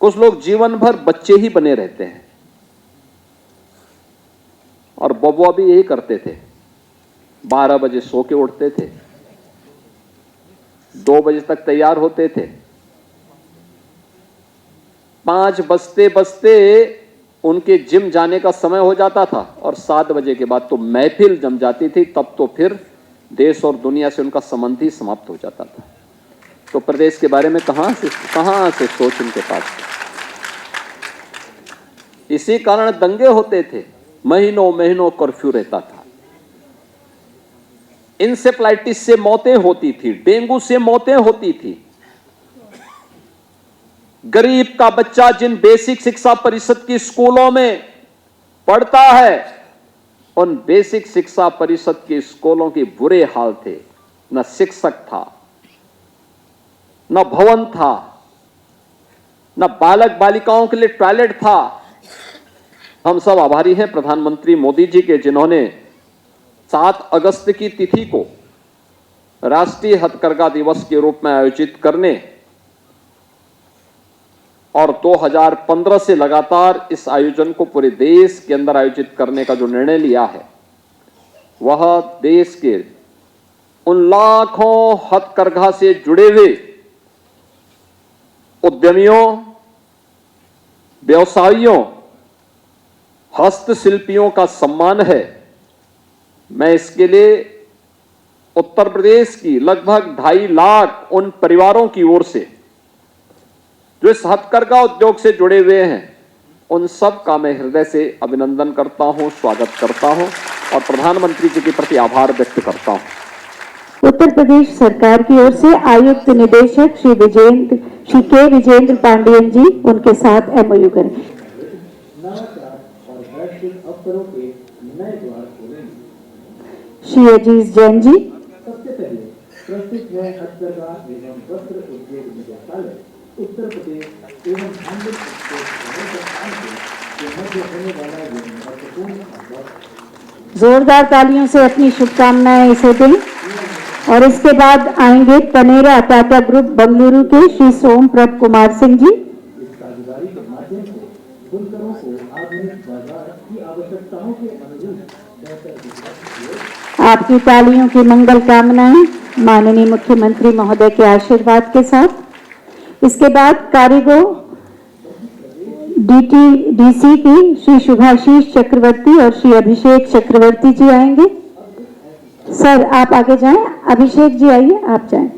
कुछ लोग जीवन भर बच्चे ही बने रहते हैं, और बबुआ भी यही करते थे। 12 बजे सो के उठते थे, 2 बजे तक तैयार होते थे, 5 बजते बजते उनके जिम जाने का समय हो जाता था, और 7 बजे के बाद तो महफिल जम जाती थी। तब तो फिर देश और दुनिया से उनका संबंध ही समाप्त हो जाता था। तो प्रदेश के बारे में कहां से सोच उनके पास थी। इसी कारण दंगे होते थे, महीनों महीनों कर्फ्यू रहता था। इंसेफ्लाइटिस से मौतें होती थी, डेंगू से मौतें होती थी। गरीब का बच्चा जिन बेसिक शिक्षा परिषद की स्कूलों में पढ़ता है, उन बेसिक शिक्षा परिषद के स्कूलों के बुरे हाल थे। न शिक्षक था, न भवन था, न बालक बालिकाओं के लिए टॉयलेट था। हम सब आभारी हैं प्रधानमंत्री मोदी जी के, जिन्होंने 7 अगस्त की तिथि को राष्ट्रीय हथकरघा दिवस के रूप में आयोजित करने और 2015 से लगातार इस आयोजन को पूरे देश के अंदर आयोजित करने का जो निर्णय लिया है, वह देश के उन लाखों हथकरघा से जुड़े हुए उद्यमियों, व्यवसायियों, हस्तशिल्पियों का सम्मान है। मैं इसके लिए उत्तर प्रदेश की लगभग 2.5 लाख उन परिवारों की ओर से जो इस हथकरघा उद्योग से जुड़े हुए हैं, उन सब का मैं हृदय से अभिनंदन करता हूं, स्वागत करता हूं और प्रधानमंत्री जी के प्रति आभार व्यक्त करता हूं। उत्तर प्रदेश सरकार की ओर से आयुक्त निदेशक श्री के विजेंद्र पांडियन जी उनके साथ एमओयू करें। श्री अजीज जैन जी। सबसे पहले प्रस्तुत है हथकरघा एवं वस्त्र उद्योग निदेशालय उत्तर प्रदेश एवं आंध्र प्रदेश होने वाला यह महत्वपूर्ण। जोरदार तालियों से अपनी शुभकामनाएं इसे दें। और इसके बाद आएंगे पनेरा टाटा ग्रुप बेंगलुरु के श्री सोमप्रभ कुमार सिंह जी। इस साझेदारी के माध्यम से बुनकरों को आधुनिक बाजार की आवश्यकताओं के अनुरूप बेहतर। आपकी तालियों की मंगल कामनाएं माननीय मुख्यमंत्री महोदय के आशीर्वाद के साथ। इसके बाद कारीगो डीसी की श्री शुभाशीष चक्रवर्ती और श्री अभिषेक चक्रवर्ती जी आएंगे। सर आप आगे जाएं, अभिषेक जी आइए, आप जाएं।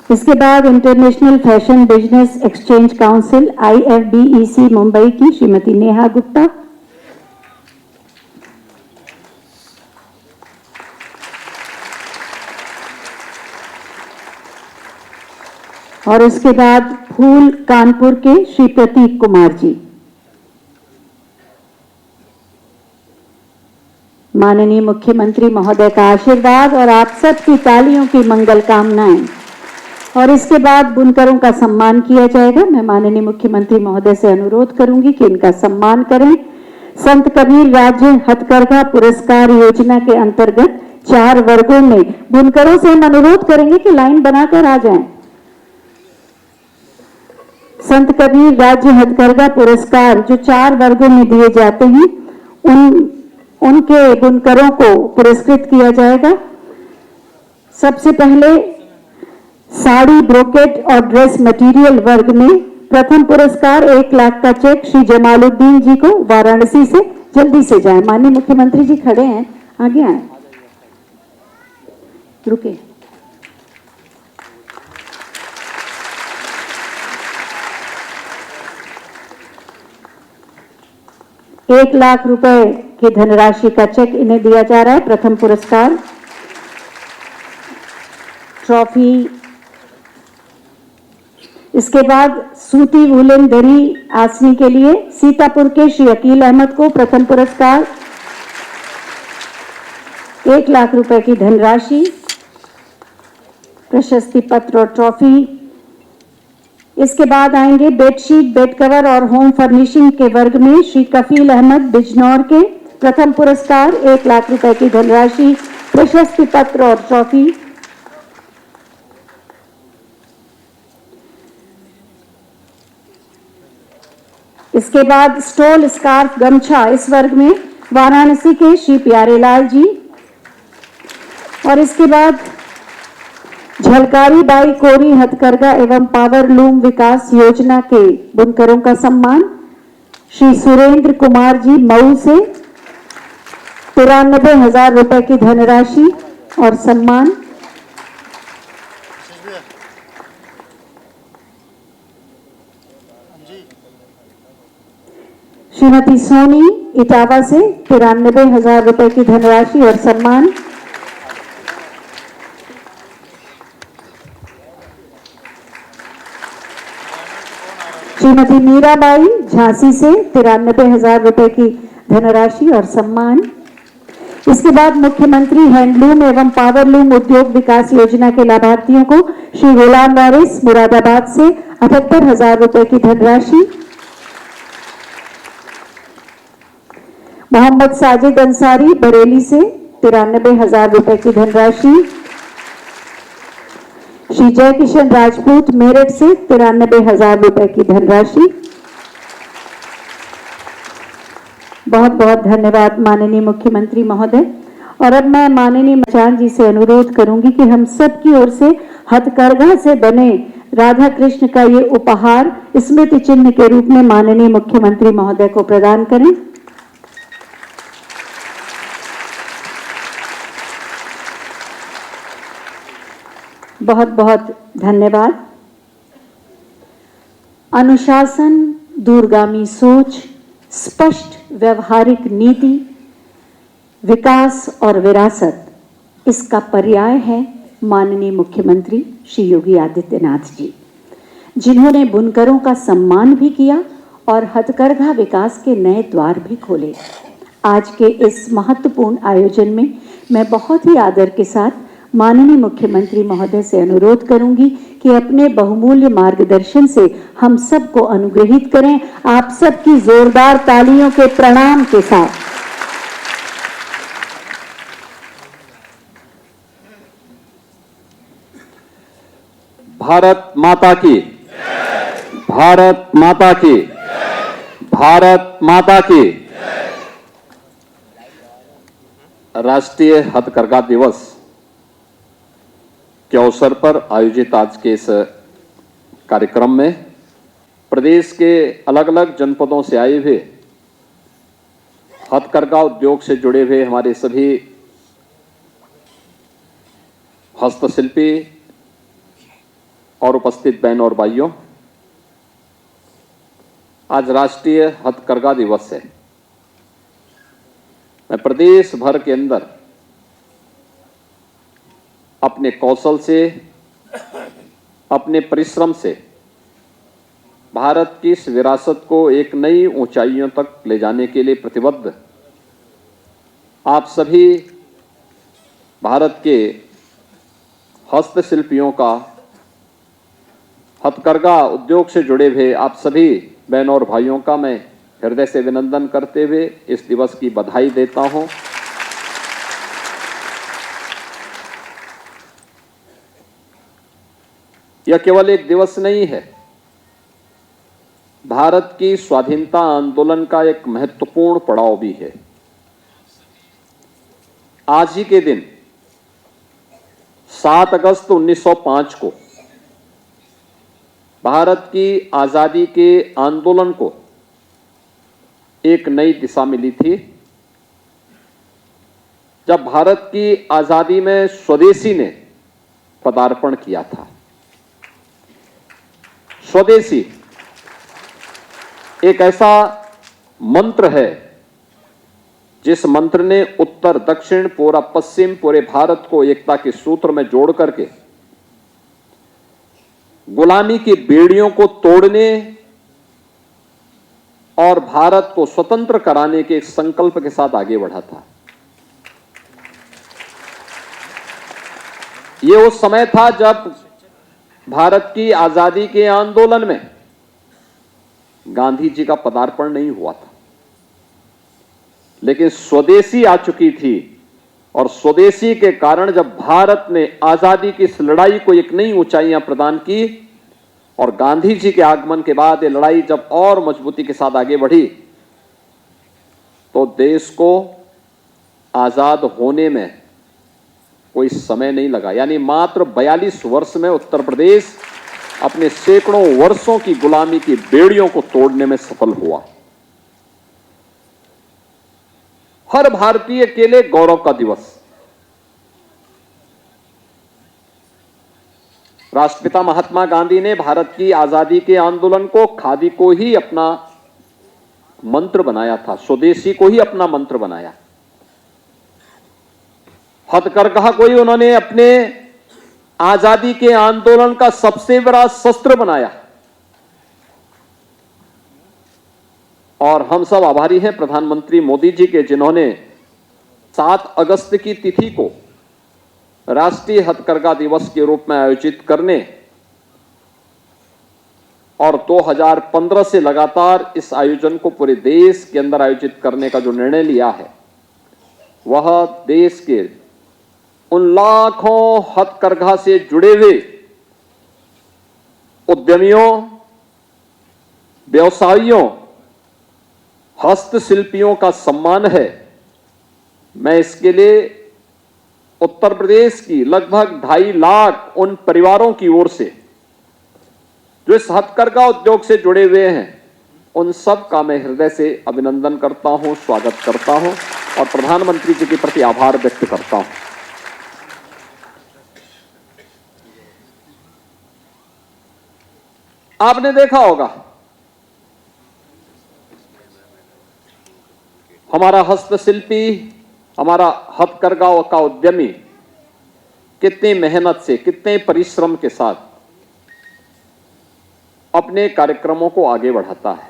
इसके बाद international fashion business exchange council IFBEC Mumbai की श्रीमती नेहा गुप्ता। और उसके बाद फूल कानपुर के श्री प्रतीक कुमार जी। माननीय मुख्यमंत्री महोदय का आशीर्वाद और आप सबकी तालियों की मंगल कामनाएं। और इसके बाद बुनकरों का सम्मान किया जाएगा। मैं माननीय मुख्यमंत्री महोदय से अनुरोध करूंगी कि इनका सम्मान करें। संत कबीर राज्य हथकरघा पुरस्कार योजना के अंतर्गत 4 वर्गों में बुनकरों से हम अनुरोध करेंगे कि लाइन बनाकर आ जाएं। संत कबीर राज्य हथकरघा पुरस्कार जो 4 वर्गों में दिए जाते हैं, उनके बुनकरों को पुरस्कृत किया जाएगा। सबसे पहले साड़ी, ब्रोकेट और ड्रेस मटेरियल वर्ग में प्रथम पुरस्कार 1 लाख का चेक श्री जमालुद्दीन जी को, वाराणसी से। जल्दी से जाएं, माननीय मुख्यमंत्री जी खड़े हैं, आगे आए, रुके। एक 1 लाख रुपए की धनराशि का चेक इन्हें दिया जा रहा है। प्रथम पुरस्कार ट्रॉफी। इसके बाद सूती वूलन दरी आसनी के लिए सीतापुर के श्री अकील अहमद को प्रथम पुरस्कार 1 लाख रुपए की धनराशि, प्रशस्ति पत्र और ट्रॉफी। इसके बाद आएंगे बेडशीट, बेड कवर और होम फर्निशिंग के वर्ग में श्री कफील अहमद बिजनौर के प्रथम पुरस्कार 1 लाख रुपए की धनराशि, प्रशस्ति पत्र और ट्रॉफी। इसके बाद स्टोल, स्कार्फ, गमछा इस वर्ग में वाराणसी के श्री प्यारेलाल जी। और इसके बाद झलकारी बाई कोरी हथकरघा एवं पावर लूम विकास योजना के बुनकरों का सम्मान श्री सुरेंद्र कुमार जी मऊ से 93,000 रुपए की धनराशि और सम्मान। श्रीमती सोनी इटावा से 93,000 रुपए की धनराशि और सम्मान। श्रीमती मीराबाई झांसी से 93,000 रुपए की धनराशि और सम्मान। इसके बाद मुख्यमंत्री हैंडलूम एवं पावरलूम उद्योग विकास योजना के लाभार्थियों को श्री गुलाम वारिस मुरादाबाद से 78,000 रुपए की धनराशि। मोहम्मद साजिद अंसारी बरेली से 93,000 रुपए की धनराशि। श्री जय किशन राजपूत मेरठ से 93,000 रुपए की धनराशि। बहुत बहुत धन्यवाद माननीय मुख्यमंत्री महोदय। और अब मैं माननीय मचान जी से अनुरोध करूंगी कि हम सब की ओर से हथकरघा से बने राधा कृष्ण का ये उपहार स्मृति चिन्ह के रूप में माननीय मुख्यमंत्री महोदय को प्रदान करें। बहुत बहुत धन्यवाद। अनुशासन, दूरगामी सोच, स्पष्ट व्यवहारिक नीति, विकास और विरासत, इसका पर्याय है माननीय मुख्यमंत्री श्री योगी आदित्यनाथ जी, जिन्होंने बुनकरों का सम्मान भी किया और हथकरघा विकास के नए द्वार भी खोले। आज के इस महत्वपूर्ण आयोजन में मैं बहुत ही आदर के साथ माननीय मुख्यमंत्री महोदय से अनुरोध करूंगी कि अपने बहुमूल्य मार्गदर्शन से हम सबको अनुग्रहित करें। आप सबकी जोरदार तालियों के प्रणाम के साथ। भारत माता की, भारत माता की, भारत माता की। राष्ट्रीय हथकरघा दिवस के अवसर पर आयोजित आज के इस कार्यक्रम में प्रदेश के अलग अलग जनपदों से आए हुए हथकरघा उद्योग से जुड़े हुए हमारे सभी हस्तशिल्पी और उपस्थित बहनों और भाइयों, आज राष्ट्रीय हथकरघा दिवस है। मैं प्रदेश भर के अंदर अपने कौशल से, अपने परिश्रम से भारत की इस विरासत को एक नई ऊंचाइयों तक ले जाने के लिए प्रतिबद्ध आप सभी भारत के हस्तशिल्पियों का, हथकरघा उद्योग से जुड़े हुए आप सभी बहनों और भाइयों का मैं हृदय से अभिनंदन करते हुए इस दिवस की बधाई देता हूं। यह केवल एक दिवस नहीं है, भारत की स्वाधीनता आंदोलन का एक महत्वपूर्ण पड़ाव भी है। आज ही के दिन 7 अगस्त 1905 को भारत की आजादी के आंदोलन को एक नई दिशा मिली थी, जब भारत की आजादी में स्वदेशी ने पदार्पण किया था। स्वदेशी एक ऐसा मंत्र है जिस मंत्र ने उत्तर दक्षिण, पूरा पश्चिम, पूरे भारत को एकता के सूत्र में जोड़ करके गुलामी की बेड़ियों को तोड़ने और भारत को स्वतंत्र कराने के एक संकल्प के साथ आगे बढ़ा था। यह उस समय था जब भारत की आजादी के आंदोलन में गांधी जी का पदार्पण नहीं हुआ था, लेकिन स्वदेशी आ चुकी थी और स्वदेशी के कारण जब भारत ने आजादी की इस लड़ाई को एक नई ऊंचाइयां प्रदान की और गांधी जी के आगमन के बाद ये लड़ाई जब और मजबूती के साथ आगे बढ़ी तो देश को आजाद होने में कोई समय नहीं लगा। यानी मात्र 42 वर्ष में उत्तर प्रदेश अपने सैकड़ों वर्षों की गुलामी की बेड़ियों को तोड़ने में सफल हुआ। हर भारतीय के लिए गौरव का दिवस। राष्ट्रपिता महात्मा गांधी ने भारत की आजादी के आंदोलन को खादी को ही अपना मंत्र बनाया था, स्वदेशी को ही अपना मंत्र बनाया। हथकरघा को ही उन्होंने अपने आजादी के आंदोलन का सबसे बड़ा शस्त्र बनाया। और हम सब आभारी हैं प्रधानमंत्री मोदी जी के, जिन्होंने 7 अगस्त की तिथि को राष्ट्रीय हथकरघा दिवस के रूप में आयोजित करने और 2015 से लगातार इस आयोजन को पूरे देश के अंदर आयोजित करने का जो निर्णय लिया है, वह देश के उन लाखों हथकरघा से जुड़े हुए उद्यमियों, व्यवसायियों, हस्तशिल्पियों का सम्मान है। मैं इसके लिए उत्तर प्रदेश की लगभग 2.5 लाख उन परिवारों की ओर से जो इस हथकरघा उद्योग से जुड़े हुए हैं, उन सब का मैं हृदय से अभिनंदन करता हूं, स्वागत करता हूं और प्रधानमंत्री जी के प्रति आभार व्यक्त करता हूं। आपने देखा होगा हमारा हस्तशिल्पी, हमारा हथकरघा का उद्यमी कितनी मेहनत से, कितने परिश्रम के साथ अपने कार्यक्रमों को आगे बढ़ाता है।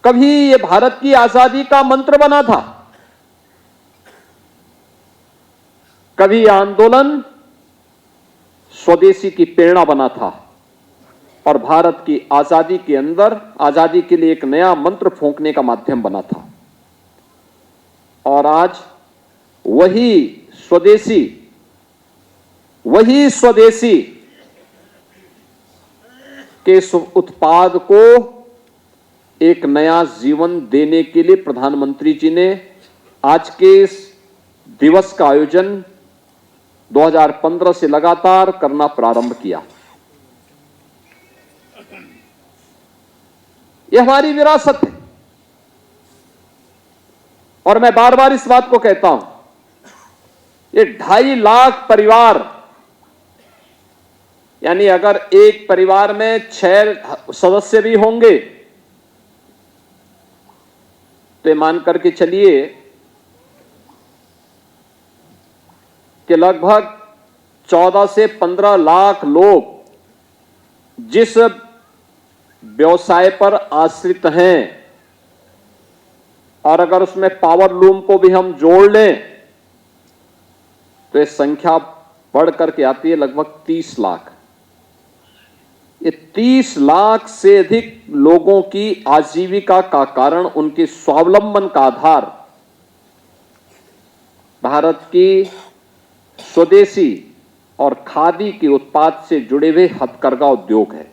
कभी ये भारत की आजादी का मंत्र बना था, कभी आंदोलन स्वदेशी की प्रेरणा बना था और भारत की आजादी के अंदर आजादी के लिए एक नया मंत्र फूंकने का माध्यम बना था। और आज वही स्वदेशी के इस उत्पाद को एक नया जीवन देने के लिए प्रधानमंत्री जी ने आज के इस दिवस का आयोजन 2015 से लगातार करना प्रारंभ किया। यह हमारी विरासत है और मैं बार बार इस बात को कहता हूं, ये 2.5 लाख परिवार, यानी अगर एक परिवार में 6 सदस्य भी होंगे तो मान करके चलिए कि लगभग 14 से 15 लाख लोग जिस व्यवसाय पर आश्रित हैं, और अगर उसमें पावर लूम को भी हम जोड़ लें तो ये संख्या बढ़ करके आती है लगभग 30 लाख। ये 30 लाख से अधिक लोगों की आजीविका का कारण, उनके स्वावलंबन का आधार भारत की स्वदेशी और खादी के उत्पाद से जुड़े हुए हथकरघा उद्योग है।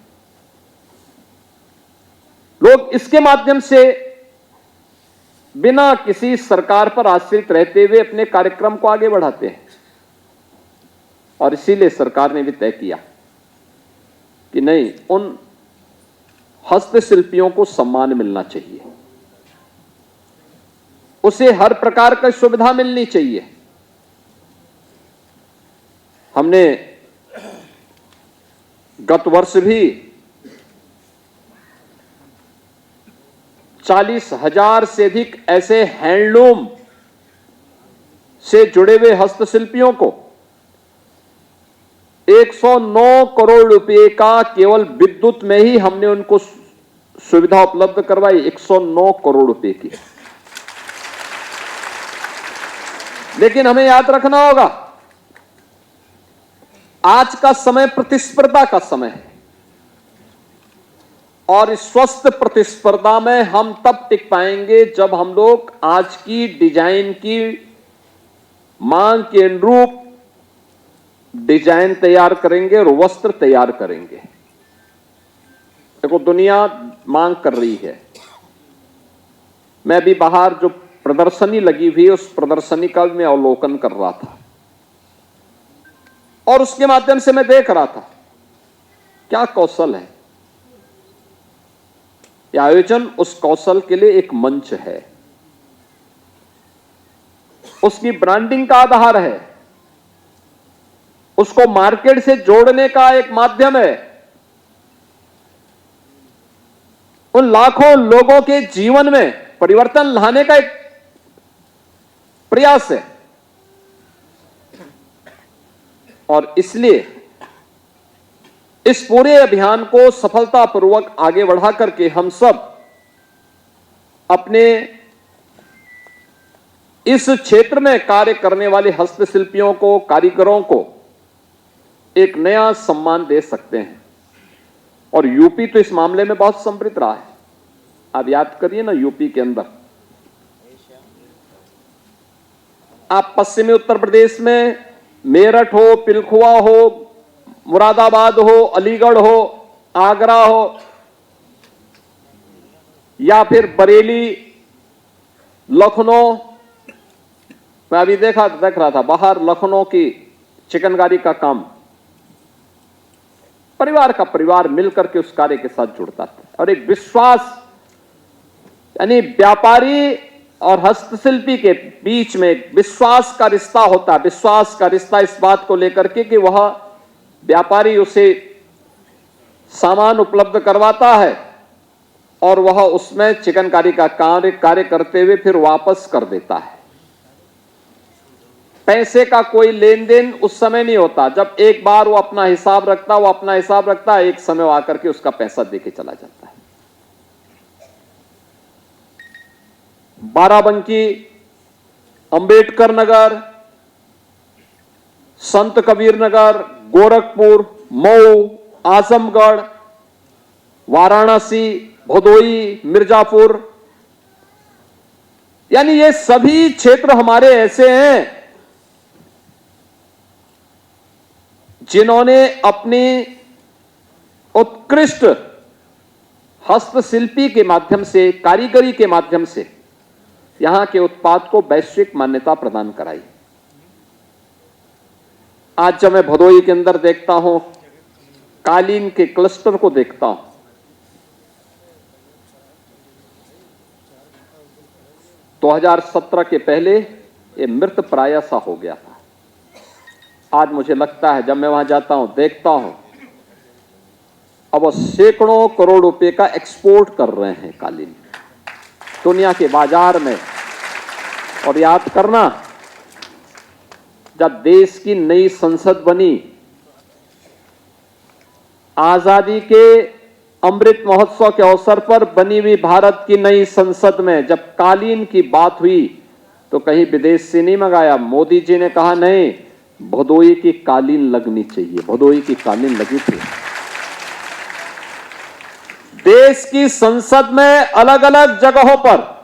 लोग इसके माध्यम से बिना किसी सरकार पर आश्रित रहते हुए अपने कार्यक्रम को आगे बढ़ाते हैं और इसीलिए सरकार ने भी तय किया कि नहीं, उन हस्तशिल्पियों को सम्मान मिलना चाहिए, उसे हर प्रकार की सुविधा मिलनी चाहिए। हमने गत वर्ष भी 40,000 से अधिक ऐसे हैंडलूम से जुड़े हुए हस्तशिल्पियों को 109 करोड़ रुपए का केवल विद्युत में ही हमने उनको सुविधा उपलब्ध करवाई, 109 करोड़ रुपए की। लेकिन हमें याद रखना होगा, आज का समय प्रतिस्पर्धा का समय है और इस स्वस्थ प्रतिस्पर्धा में हम तब टिक पाएंगे जब हम लोग आज की डिजाइन की मांग के अनुरूप डिजाइन तैयार करेंगे और वस्त्र तैयार करेंगे। देखो, दुनिया मांग कर रही है। मैं भी बाहर जो प्रदर्शनी लगी हुई है उस प्रदर्शनी का भी मैं अवलोकन कर रहा था और उसके माध्यम से मैं देख रहा था क्या कौशल है। यह आयोजन उस कौशल के लिए एक मंच है, उसकी ब्रांडिंग का आधार है, उसको मार्केट से जोड़ने का एक माध्यम है, उन लाखों लोगों के जीवन में परिवर्तन लाने का एक प्रयास है। और इसलिए इस पूरे अभियान को सफलतापूर्वक आगे बढ़ा करके हम सब अपने इस क्षेत्र में कार्य करने वाले हस्तशिल्पियों को, कारीगरों को एक नया सम्मान दे सकते हैं। और यूपी तो इस मामले में बहुत समृद्ध रहा है। आप याद करिए ना, यूपी के अंदर आप पश्चिमी उत्तर प्रदेश में मेरठ हो, पिलखुआ हो, मुरादाबाद हो, अलीगढ़ हो, आगरा हो या फिर बरेली, लखनऊ। मैं अभी देख रहा था बाहर लखनऊ की चिकनकारी का काम परिवार का परिवार मिलकर के उस कार्य के साथ जुड़ता था और एक विश्वास, यानी व्यापारी और हस्तशिल्पी के बीच में एक विश्वास का रिश्ता होता है। विश्वास का रिश्ता इस बात को लेकर के कि वह व्यापारी उसे सामान उपलब्ध करवाता है और वह उसमें चिकनकारी का कार्य करते हुए फिर वापस कर देता है। पैसे का कोई लेन देन उस समय नहीं होता। जब एक बार वो अपना हिसाब रखता है, एक समय आकर के उसका पैसा देके चला जाता है। बाराबंकी, अंबेडकर नगर, संत कबीर नगर, गोरखपुर, मऊ, आजमगढ़, वाराणसी, भदोई, मिर्जापुर, यानी ये सभी क्षेत्र हमारे ऐसे हैं जिन्होंने अपनी उत्कृष्ट हस्तशिल्पी के माध्यम से, कारीगरी के माध्यम से यहां के उत्पाद को वैश्विक मान्यता प्रदान कराई। आज जब मैं भदोई के अंदर देखता हूं, कालीन के क्लस्टर को देखता हूं, तो 2017 के पहले ये मृत प्राय सा हो गया था। आज मुझे लगता है जब मैं वहां जाता हूं, देखता हूं, अब वो सैकड़ों करोड़ रुपए का एक्सपोर्ट कर रहे हैं कालीन दुनिया के बाजार में। और याद करना, जब देश की नई संसद बनी, आजादी के अमृत महोत्सव के अवसर पर बनी हुई भारत की नई संसद में जब कालीन की बात हुई तो कहीं विदेश से नहीं मंगाया। मोदी जी ने कहा नहीं, भदोई की कालीन लगनी चाहिए। भदोई की कालीन लगी थी। देश की संसद में अलग अलग जगहों पर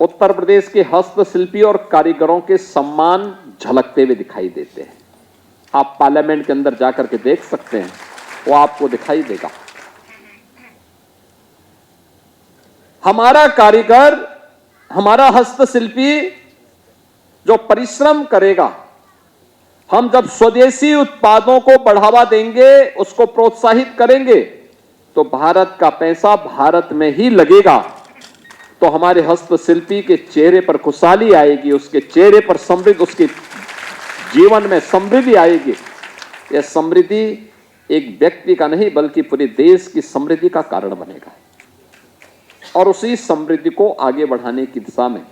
उत्तर प्रदेश के हस्तशिल्पी और कारीगरों के सम्मान झलकते हुए दिखाई देते हैं। आप पार्लियामेंट के अंदर जाकर के देख सकते हैं, वो आपको दिखाई देगा। हमारा कारीगर, हमारा हस्तशिल्पी जो परिश्रम करेगा, हम जब स्वदेशी उत्पादों को बढ़ावा देंगे, उसको प्रोत्साहित करेंगे, तो भारत का पैसा भारत में ही लगेगा। तो हमारे हस्तशिल्पी के चेहरे पर खुशहाली आएगी, उसके चेहरे पर समृद्धि, उसके जीवन में समृद्धि आएगी। यह समृद्धि एक व्यक्ति का नहीं बल्कि पूरे देश की समृद्धि का कारण बनेगा। और उसी समृद्धि को आगे बढ़ाने की दिशा में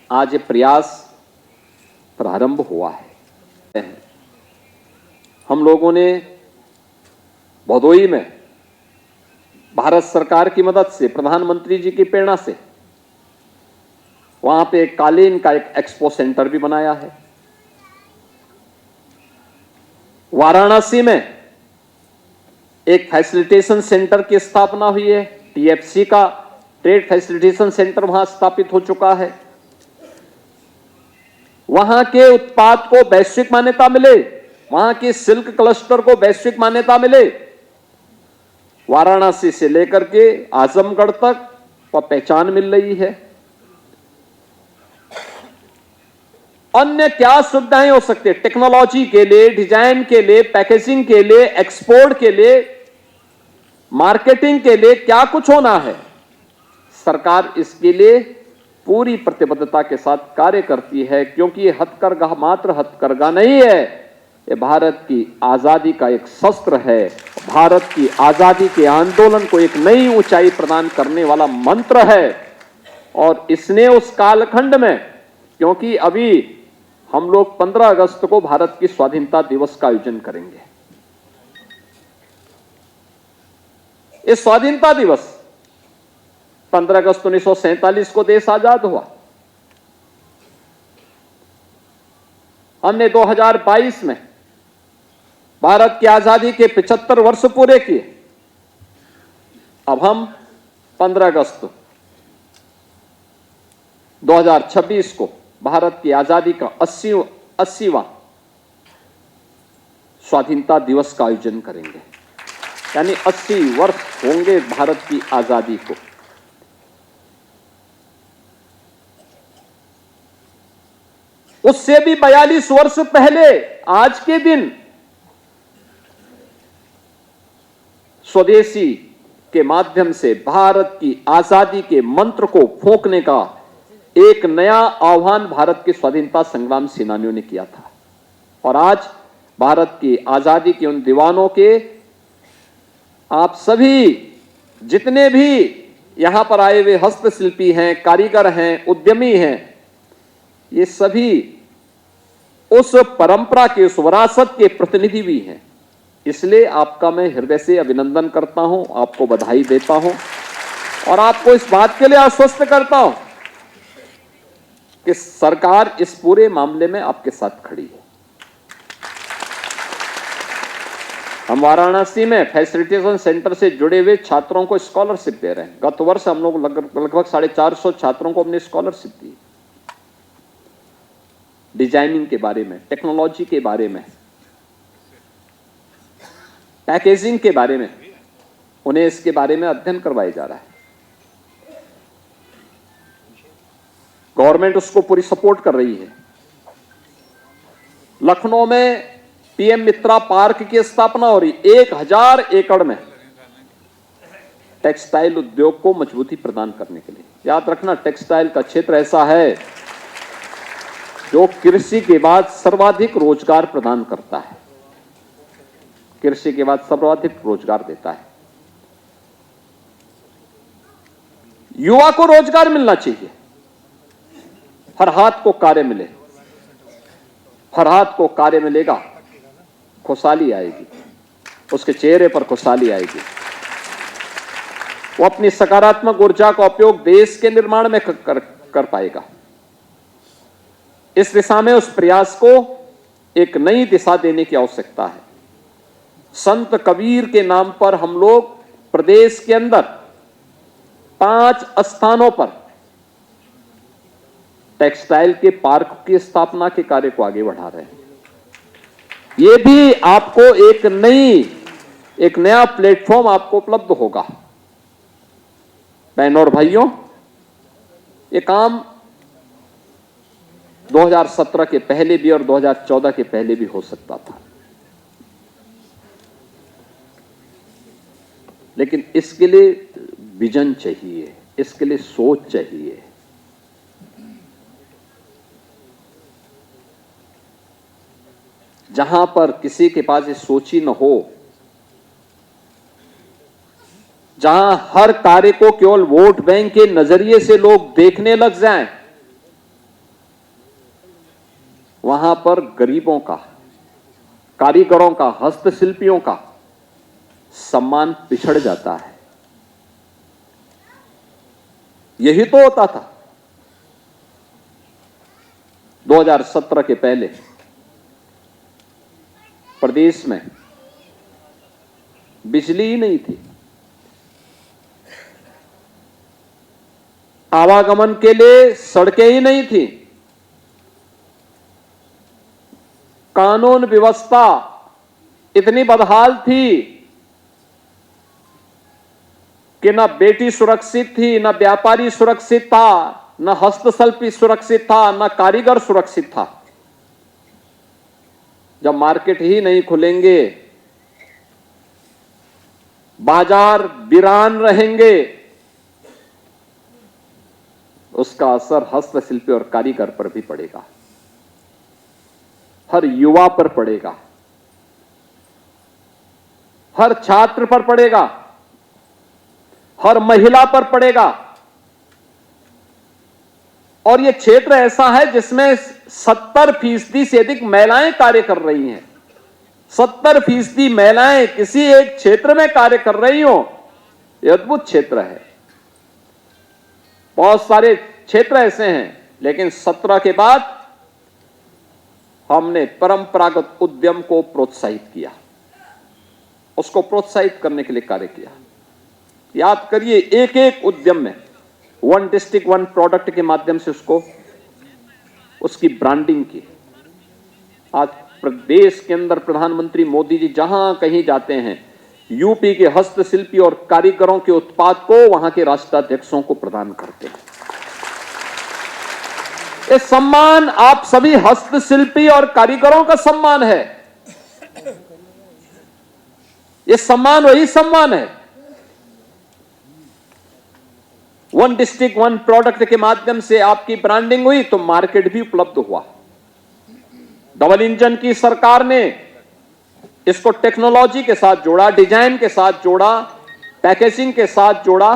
आज ये प्रयास प्रारंभ हुआ है। हम लोगों ने भदोई में भारत सरकार की मदद से, प्रधानमंत्री जी की प्रेरणा से वहां पे कालीन का एक एक्सपो सेंटर भी बनाया है। वाराणसी में एक फैसिलिटेशन सेंटर की स्थापना हुई है। टीएफसी का ट्रेड फैसिलिटेशन सेंटर वहां स्थापित हो चुका है। वहां के उत्पाद को वैश्विक मान्यता मिले, वहां के सिल्क क्लस्टर को वैश्विक मान्यता मिले। वाराणसी से लेकर के आजमगढ़ तक वह पहचान मिल रही है। अन्य क्या सुविधाएं हो सकती है? टेक्नोलॉजी के लिए, डिजाइन के लिए, पैकेजिंग के लिए, एक्सपोर्ट के लिए, मार्केटिंग के लिए क्या कुछ होना है, सरकार इसके लिए पूरी प्रतिबद्धता के साथ कार्य करती है। क्योंकि ये हथकरघा मात्र हथकरघा नहीं है, ये भारत की आजादी का एक शस्त्र है। भारत की आजादी के आंदोलन को एक नई ऊंचाई प्रदान करने वाला मंत्र है। और इसने उस कालखंड में, क्योंकि अभी हम लोग 15 अगस्त को भारत की स्वाधीनता दिवस का आयोजन करेंगे। इस स्वाधीनता दिवस 15 अगस्त 1947 को देश आजाद हुआ। हमने 2022 में भारत की आजादी के 75 वर्ष पूरे किए। अब हम 15 अगस्त 2026 को भारत की आजादी का 80वां स्वाधीनता दिवस का आयोजन करेंगे। यानी 80 वर्ष होंगे भारत की आजादी को। उससे भी 42 वर्ष पहले आज के दिन स्वदेशी के माध्यम से भारत की आजादी के मंत्र को फूंकने का एक नया आह्वान भारत के स्वाधीनता संग्राम सेनानियों ने किया था। और आज भारत की आजादी के उन दीवानों के, आप सभी जितने भी यहां पर आए हुए हस्तशिल्पी हैं, कारीगर हैं, उद्यमी हैं, ये सभी उस परंपरा के, उस विरासत के प्रतिनिधि भी हैं। इसलिए आपका मैं हृदय से अभिनंदन करता हूं, आपको बधाई देता हूं और आपको इस बात के लिए आश्वस्त करता हूं कि सरकार इस पूरे मामले में आपके साथ खड़ी है। हम वाराणसी में फैसिलिटेशन सेंटर से जुड़े हुए छात्रों को स्कॉलरशिप दे रहे हैं। गत वर्ष हम लोग लगभग 450 छात्रों को हमने स्कॉलरशिप दी। डिजाइनिंग के बारे में, टेक्नोलॉजी के बारे में, पैकेजिंग के बारे में, उन्हें इसके बारे में अध्ययन करवाया जा रहा है। गवर्नमेंट उसको पूरी सपोर्ट कर रही है। लखनऊ में पीएम मित्रा पार्क की स्थापना हो रही, 1000 एकड़ में टेक्सटाइल उद्योग को मजबूती प्रदान करने के लिए। याद रखना, टेक्सटाइल का क्षेत्र ऐसा है जो कृषि के बाद सर्वाधिक रोजगार प्रदान करता है, कृषि के बाद सर्वाधिक रोजगार देता है। युवा को रोजगार मिलना चाहिए, हर हाथ को कार्य मिले। हर हाथ को कार्य मिलेगा, खुशहाली आएगी, उसके चेहरे पर खुशहाली आएगी। वो अपनी सकारात्मक ऊर्जा का उपयोग देश के निर्माण में कर पाएगा। इस दिशा में उस प्रयास को एक नई दिशा देने की आवश्यकता है। संत कबीर के नाम पर हम लोग प्रदेश के अंदर 5 स्थानों पर टेक्सटाइल के पार्क की स्थापना के कार्य को आगे बढ़ा रहे हैं। ये भी आपको एक नया प्लेटफॉर्म आपको उपलब्ध होगा। बहनों और भाइयों, ये काम 2017 के पहले भी और 2014 के पहले भी हो सकता था, लेकिन इसके लिए विजन चाहिए, इसके लिए सोच चाहिए। जहां पर किसी के पास ये सोच ही न हो, जहां हर कार्य को केवल वोट बैंक के नजरिए से लोग देखने लग जाएं, वहां पर गरीबों का, कारीगरों का, हस्तशिल्पियों का सम्मान पिछड़ जाता है। यही तो होता था। 2017 के पहले प्रदेश में बिजली ही नहीं थी, आवागमन के लिए सड़कें ही नहीं थी, कानून व्यवस्था इतनी बदहाल थी कि न बेटी सुरक्षित थी, न व्यापारी सुरक्षित था, न हस्तशिल्पी सुरक्षित था, न कारीगर सुरक्षित था। जब मार्केट ही नहीं खुलेंगे, बाजार वीरान रहेंगे, उसका असर हस्तशिल्पी और कारीगर पर भी पड़ेगा, हर युवा पर पड़ेगा, हर छात्र पर पड़ेगा, हर महिला पर पड़ेगा। और यह क्षेत्र ऐसा है जिसमें 70% से अधिक महिलाएं कार्य कर रही हैं। 70% महिलाएं किसी एक क्षेत्र में कार्य कर रही हो, यह अद्भुत क्षेत्र है। बहुत सारे क्षेत्र ऐसे हैं, लेकिन 17 के बाद हमने परंपरागत उद्यम को प्रोत्साहित किया, उसको प्रोत्साहित करने के लिए कार्य किया। याद करिए, एक एक उद्यम में वन डिस्ट्रिक्ट वन प्रोडक्ट के माध्यम से उसकी ब्रांडिंग की। आज प्रदेश के अंदर प्रधानमंत्री मोदी जी जहां कहीं जाते हैं, यूपी के हस्तशिल्पी और कारीगरों के उत्पाद को वहां के राष्ट्राध्यक्षों को प्रदान करते हैं। ये सम्मान आप सभी हस्तशिल्पी और कारीगरों का सम्मान है। ये सम्मान वही सम्मान है। वन डिस्ट्रिक्ट वन प्रोडक्ट के माध्यम से आपकी ब्रांडिंग हुई तो मार्केट भी उपलब्ध हुआ। डबल इंजन की सरकार ने इसको टेक्नोलॉजी के साथ जोड़ा, डिजाइन के साथ जोड़ा, पैकेजिंग के साथ जोड़ा।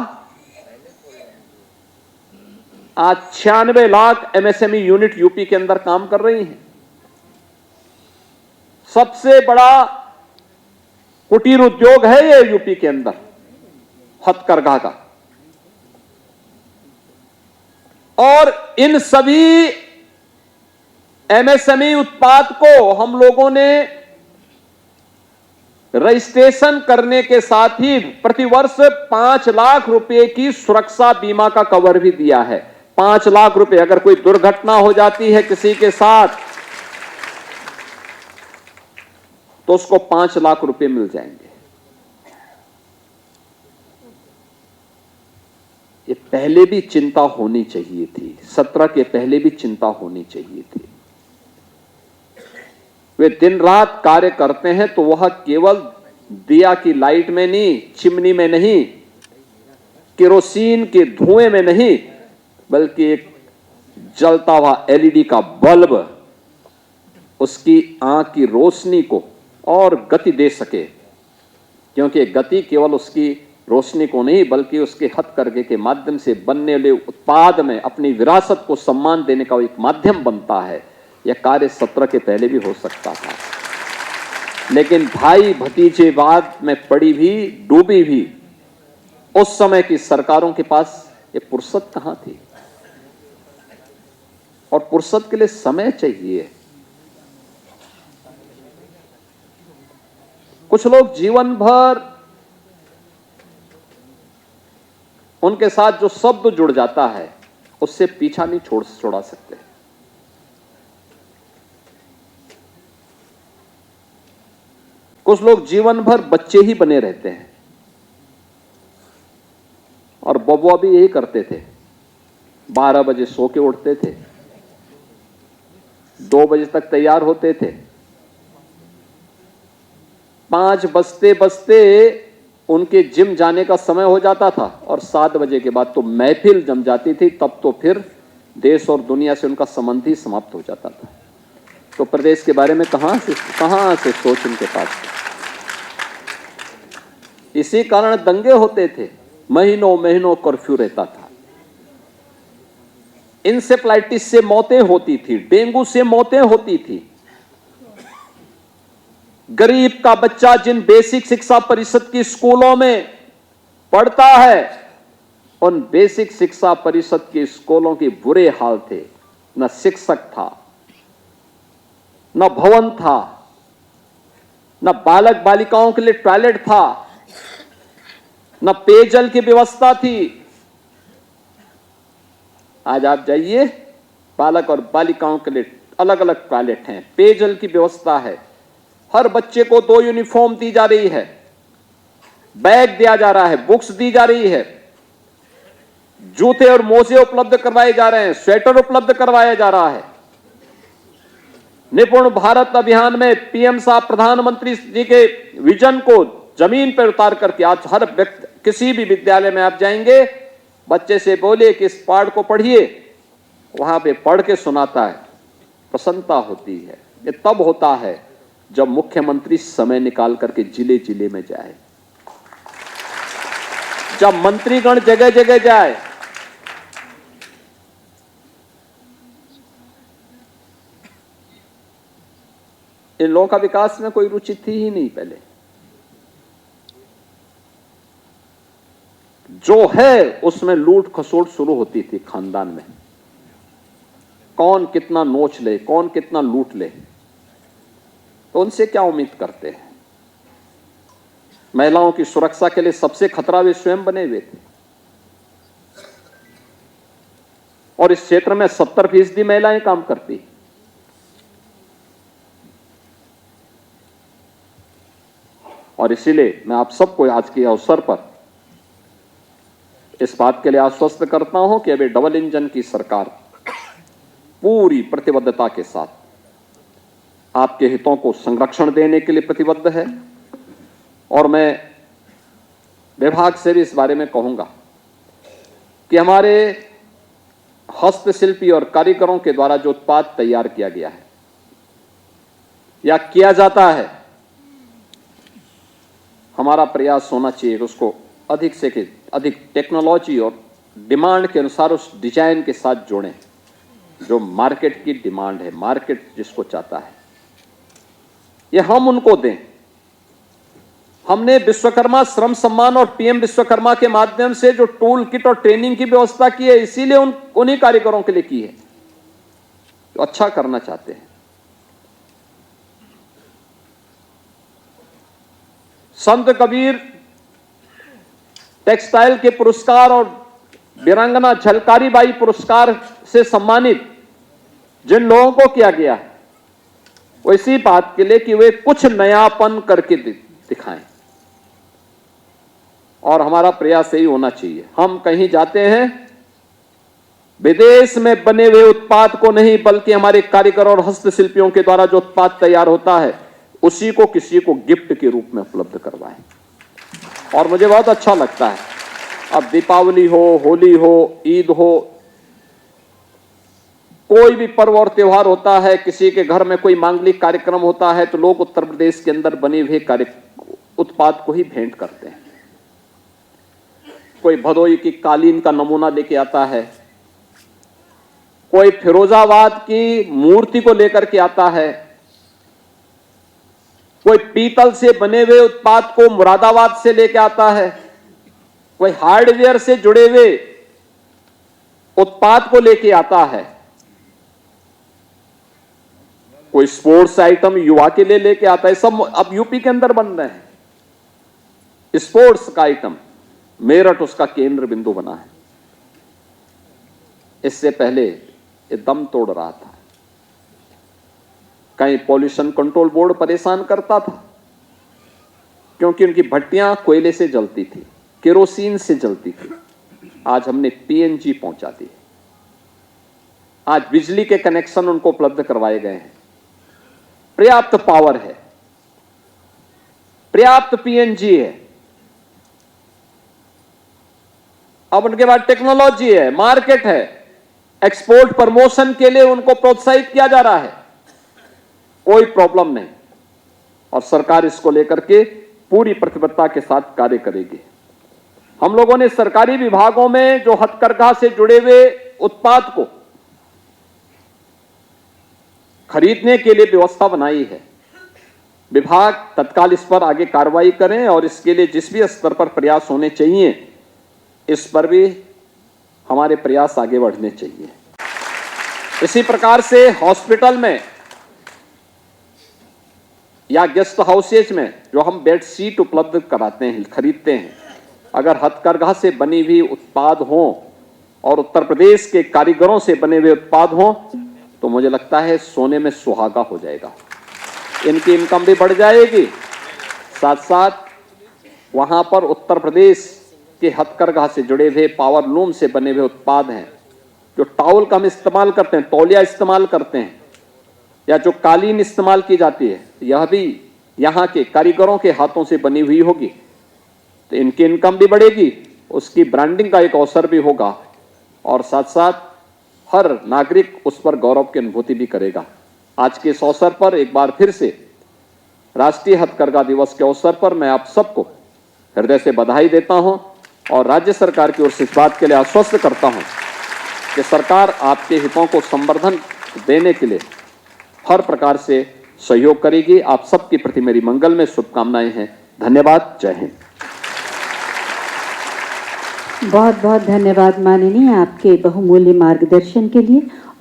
आज 96 लाख एमएसएमई यूनिट यूपी के अंदर काम कर रही हैं। सबसे बड़ा कुटीर उद्योग है ये यूपी के अंदर, हथकरघा का। और इन सभी एमएसएमई उत्पाद को हम लोगों ने रजिस्ट्रेशन करने के साथ ही प्रतिवर्ष 5 लाख रुपए की सुरक्षा बीमा का कवर भी दिया है। 5 लाख रुपए, अगर कोई दुर्घटना हो जाती है किसी के साथ तो उसको 5 लाख रुपए मिल जाएंगे। ये पहले भी चिंता होनी चाहिए थी, 17 के पहले भी चिंता होनी चाहिए थी। वे दिन रात कार्य करते हैं तो वह केवल दिया की लाइट में नहीं, चिमनी में नहीं, केरोसिन के धुएं में नहीं, बल्कि एक जलता हुआ एलईडी का बल्ब उसकी आंख की रोशनी को और गति दे सके। क्योंकि गति केवल उसकी रोशनी को नहीं, बल्कि उसके हथकरघे के माध्यम से बनने वाले उत्पाद में अपनी विरासत को सम्मान देने का एक माध्यम बनता है। यह कार्य 17 के पहले भी हो सकता था, लेकिन भाई भतीजेवाद में पड़ी भी, डूबी भी उस समय की सरकारों के पास ये फुर्सत कहां थी। और फुर्सत के लिए समय चाहिए। कुछ लोग जीवन भर उनके साथ जो शब्द जुड़ जाता है उससे पीछा नहीं छोड़ा सकते। कुछ लोग जीवन भर बच्चे ही बने रहते हैं, और बबुआ भी यही करते थे। 12 बजे सो के उठते थे, 2 बजे तक तैयार होते थे, 5 बजते बजते उनके जिम जाने का समय हो जाता था, और 7 बजे के बाद तो महफिल जम जाती थी। तब तो फिर देश और दुनिया से उनका संबंध ही समाप्त हो जाता था। तो प्रदेश के बारे में कहां से सोच उनके पास थी। इसी कारण दंगे होते थे, महीनों महीनों कर्फ्यू रहता था। इंसेफ्लाइटिस से मौतें होती थी, डेंगू से मौतें होती थी। गरीब का बच्चा जिन बेसिक शिक्षा परिषद की स्कूलों में पढ़ता है, उन बेसिक शिक्षा परिषद के स्कूलों के बुरे हाल थे। न शिक्षक था, न भवन था, न बालक बालिकाओं के लिए टॉयलेट था, न पेयजल की व्यवस्था थी। आज आप जाइए, बालक और बालिकाओं के लिए अलग अलग टॉयलेट हैं, पेयजल की व्यवस्था है, हर बच्चे को 2 यूनिफॉर्म दी जा रही है, बैग दिया जा रहा है, बुक्स दी जा रही है, जूते और मोजे उपलब्ध करवाए जा रहे हैं, स्वेटर उपलब्ध करवाया जा रहा है। निपुण भारत अभियान में पीएम साहब प्रधानमंत्री जी के विजन को जमीन पर उतार करके आज हर व्यक्ति, किसी भी विद्यालय में आप जाएंगे, बच्चे से बोले कि इस पाठ को पढ़िए, वहां पे पढ़ के सुनाता है, प्रसन्नता होती है। ये तब होता है जब मुख्यमंत्री समय निकाल करके जिले जिले में जाए, जब मंत्रीगण जगह जगह जाए। इन लोगों का विकास में कोई रुचि थी ही नहीं पहले। जो है उसमें लूट खसोट शुरू होती थी खानदान में, कौन कितना नोच ले, कौन कितना लूट ले। तो उनसे क्या उम्मीद करते हैं? महिलाओं की सुरक्षा के लिए सबसे खतरा वे स्वयं बने हुए थे, और इस क्षेत्र में 70% महिलाएं काम करती। और इसीलिए मैं आप सबको आज के अवसर पर इस बात के लिए आश्वस्त करता हूं कि अभी डबल इंजन की सरकार पूरी प्रतिबद्धता के साथ आपके हितों को संरक्षण देने के लिए प्रतिबद्ध है। और मैं विभाग से भी इस बारे में कहूंगा कि हमारे हस्तशिल्पी और कारीगरों के द्वारा जो उत्पाद तैयार किया गया है या किया जाता है, हमारा प्रयास होना चाहिए कि उसको अधिक से अधिक टेक्नोलॉजी और डिमांड के अनुसार उस डिजाइन के साथ जोड़ें जो मार्केट की डिमांड है, मार्केट जिसको चाहता है, ये हम उनको दें। हमने विश्वकर्मा श्रम सम्मान और पीएम विश्वकर्मा के माध्यम से जो टूल किट और ट्रेनिंग की व्यवस्था की है, इसीलिए उन्हीं कारीगरों के लिए की है जो अच्छा करना चाहते हैं। संत कबीर टेक्सटाइल के पुरस्कार और वीरांगना झलकारी बाई पुरस्कार से सम्मानित जिन लोगों को किया गया है, वो इसी बात के लिए कि वे कुछ नयापन करके दिखाएं। और हमारा प्रयास यही होना चाहिए, हम कहीं जाते हैं विदेश में बने हुए उत्पाद को नहीं, बल्कि हमारे कारीगर और हस्तशिल्पियों के द्वारा जो उत्पाद तैयार होता है उसी को किसी को गिफ्ट के रूप में उपलब्ध करवाएं। और मुझे बहुत अच्छा लगता है, अब दीपावली हो, होली हो, ईद हो, कोई भी पर्व और त्योहार होता है, किसी के घर में कोई मांगलिक कार्यक्रम होता है, तो लोग उत्तर प्रदेश के अंदर बने हुए उत्पाद को ही भेंट करते हैं। कोई भदोई की कालीन का नमूना लेके आता है, कोई फिरोजाबाद की मूर्ति को लेकर के आता है, कोई पीतल से बने हुए उत्पाद को मुरादाबाद से लेके आता है, कोई हार्डवेयर से जुड़े हुए उत्पाद को लेके आता है, कोई स्पोर्ट्स आइटम युवा के लिए लेके आता है। सब अब यूपी के अंदर बन रहे हैं स्पोर्ट्स का आइटम, मेरठ उसका केंद्र बिंदु बना है। इससे पहले ये दम तोड़ रहा था, कहीं पॉल्यूशन कंट्रोल बोर्ड परेशान करता था क्योंकि उनकी भट्टियां कोयले से जलती थी, केरोसिन से जलती थी। आज हमने पीएनजी पहुंचा दी, आज बिजली के कनेक्शन उनको उपलब्ध करवाए गए हैं, पर्याप्त पावर है, पर्याप्त पीएनजी है। अब उनके बाद टेक्नोलॉजी है, मार्केट है, एक्सपोर्ट प्रमोशन के लिए उनको प्रोत्साहित किया जा रहा है, कोई प्रॉब्लम नहीं। और सरकार इसको लेकर के पूरी प्रतिबद्धता के साथ कार्य करेगी। हम लोगों ने सरकारी विभागों में जो हथकरघा से जुड़े हुए उत्पाद को खरीदने के लिए व्यवस्था बनाई है। विभाग तत्काल इस पर आगे कार्रवाई करें और इसके लिए जिस भी स्तर पर प्रयास होने चाहिए, इस पर भी हमारे प्रयास आगे बढ़ने चाहिए। इसी प्रकार से हॉस्पिटल में या गेस्ट हाउसेज में जो हम बेड शीट उपलब्ध कराते हैं, खरीदते हैं, अगर हथकरघा से बनी हुई उत्पाद हों और उत्तर प्रदेश के कारीगरों से बने हुए उत्पाद हों, तो मुझे लगता है सोने में सुहागा हो जाएगा। इनकी इनकम भी बढ़ जाएगी, साथ साथ वहां पर उत्तर प्रदेश के हथकरघा से जुड़े हुए पावर लूम से बने हुए उत्पाद हैं, जो टॉवल का हम इस्तेमाल करते हैं, तौलिया इस्तेमाल करते हैं, या जो कालीन इस्तेमाल की जाती है, यह भी यहाँ के कारीगरों के हाथों से बनी हुई होगी। तो इनकी इनकम भी बढ़ेगी, उसकी ब्रांडिंग का एक अवसर भी होगा, और साथ साथ हर नागरिक उस पर गौरव की अनुभूति भी करेगा। आज के इस अवसर पर एक बार फिर से राष्ट्रीय हथकरघा दिवस के अवसर पर मैं आप सबको हृदय से बधाई देता हूं और राज्य सरकार की ओर से इस बात के लिए आश्वस्त करता हूं कि सरकार आपके हितों को संवर्धन देने के लिए हर प्रकार से सहयोग करेगी। आप सबके प्रति मेरी मंगल में शुभकामनाएं हैं। धन्यवाद। जय हिंद। बहुत बहुत धन्यवाद माननीय आपके बहुमूल्य मार्गदर्शन के लिए।